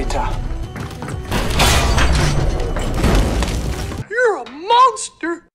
data. You're a monster!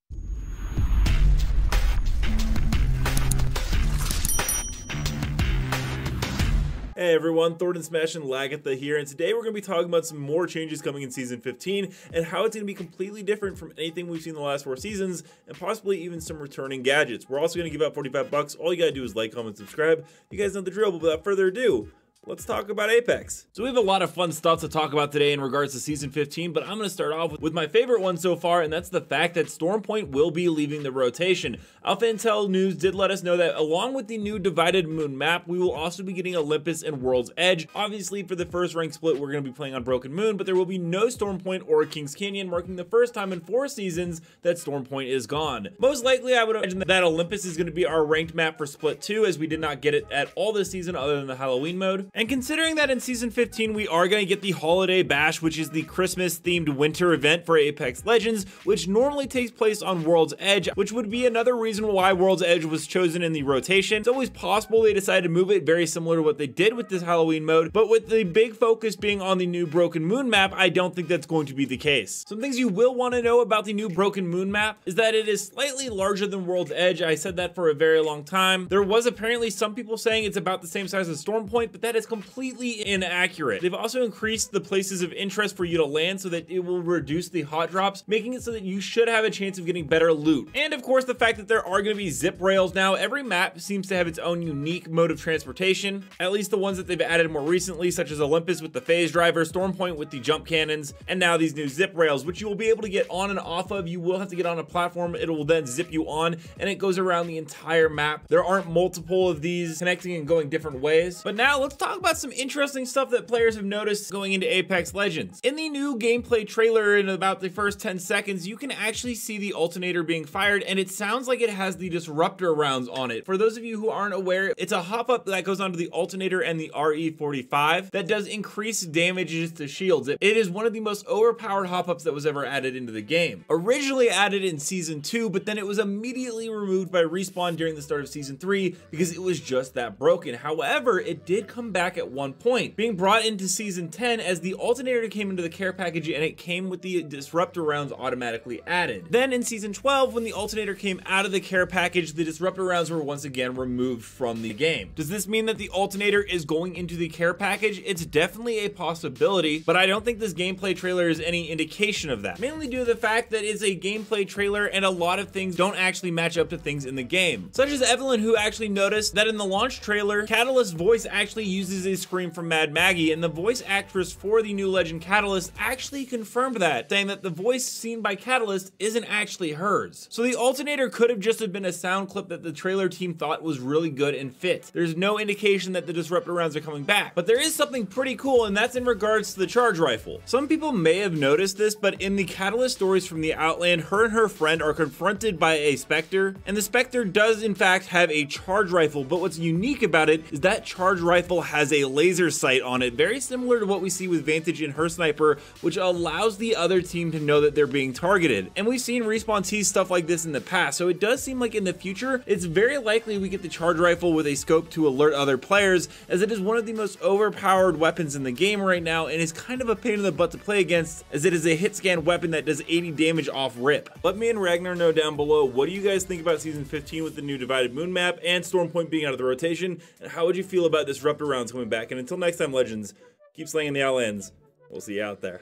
Hey everyone, Thordan Smash and Lagatha here, and today we're going to be talking about some more changes coming in Season 15 and how it's going to be completely different from anything we've seen in the last 4 seasons, and possibly even some returning gadgets. We're also going to give out 45 bucks. All you got to do is like, comment, subscribe. You guys know the drill, but without further ado, let's talk about Apex. So we have a lot of fun stuff to talk about today in regards to Season 15, but I'm going to start off with my favorite one so far, and that's the fact that Stormpoint will be leaving the rotation. Alpha Intel News did let us know that along with the new Divided Moon map, we will also be getting Olympus and World's Edge. Obviously, for the first rank split, we're going to be playing on Broken Moon, but there will be no Stormpoint or King's Canyon, marking the first time in 4 seasons that Stormpoint is gone. Most likely, I would imagine that Olympus is going to be our ranked map for Split 2, as we did not get it at all this season other than the Halloween mode. And considering that in Season 15 we are going to get the Holiday Bash, which is the Christmas themed winter event for Apex Legends, which normally takes place on World's Edge, which would be another reason why World's Edge was chosen in the rotation. It's always possible they decided to move it very similar to what they did with this Halloween mode, but with the big focus being on the new Broken Moon map, I don't think that's going to be the case. Some things you will want to know about the new Broken Moon map is that it is slightly larger than World's Edge. I said that for a very long time. There was apparently some people saying it's about the same size as Stormpoint, but that is completely inaccurate. They've also increased the places of interest for you to land so that it will reduce the hot drops, making it so that you should have a chance of getting better loot. And of course, the fact that there are going to be zip rails now. Every map seems to have its own unique mode of transportation, at least the ones that they've added more recently, such as Olympus with the phase driver, Stormpoint with the jump cannons, and now these new zip rails, which you will be able to get on and off of. You will have to get on a platform, it will then zip you on, and it goes around the entire map. There aren't multiple of these connecting and going different ways. But now let's talk about some interesting stuff that players have noticed going into Apex Legends. In the new gameplay trailer, in about the first 10 seconds, you can actually see the Alternator being fired, and it sounds like it has the disruptor rounds on it. For those of you who aren't aware, it's a hop-up that goes onto the Alternator and the RE45 that does increase damages to shields. It is one of the most overpowered hop-ups that was ever added into the game. Originally added in Season 2, but then it was immediately removed by Respawn during the start of Season 3 because it was just that broken. However, it did come back at one point, being brought into Season 10 as the Alternator came into the care package and it came with the disruptor rounds automatically added. Then in Season 12, when the Alternator came out of the care package, the disruptor rounds were once again removed from the game. Does this mean that the Alternator is going into the care package? It's definitely a possibility, but I don't think this gameplay trailer is any indication of that, mainly due to the fact that it's a gameplay trailer and a lot of things don't actually match up to things in the game, such as Evelyn, who actually noticed that in the launch trailer, Catalyst's voice actually uses a scream from Mad Maggie, and the voice actress for the new Legend Catalyst actually confirmed that, saying that the voice seen by Catalyst isn't actually hers. So the Alternator could have just been a sound clip that the trailer team thought was really good and fit. There's no indication that the disruptor rounds are coming back, but there is something pretty cool, and that's in regards to the charge rifle. Some people may have noticed this, but in the Catalyst stories from the Outland, her and her friend are confronted by a Spectre, and the Spectre does in fact have a charge rifle, but what's unique about it is that charge rifle has a laser sight on it, very similar to what we see with Vantage in her sniper, which allows the other team to know that they're being targeted. And we've seen Respawn tease stuff like this in the past, so it does seem like in the future, it's very likely we get the charge rifle with a scope to alert other players, as it is one of the most overpowered weapons in the game right now, and is kind of a pain in the butt to play against, as it is a hit scan weapon that does 80 damage off rip. Let me and Ragnar know down below, what do you guys think about Season 15 with the new Divided Moon map and Stormpoint being out of the rotation, and how would you feel about disruptor rounds coming back? And until next time, Legends, keep slaying the Outlands. We'll see you out there.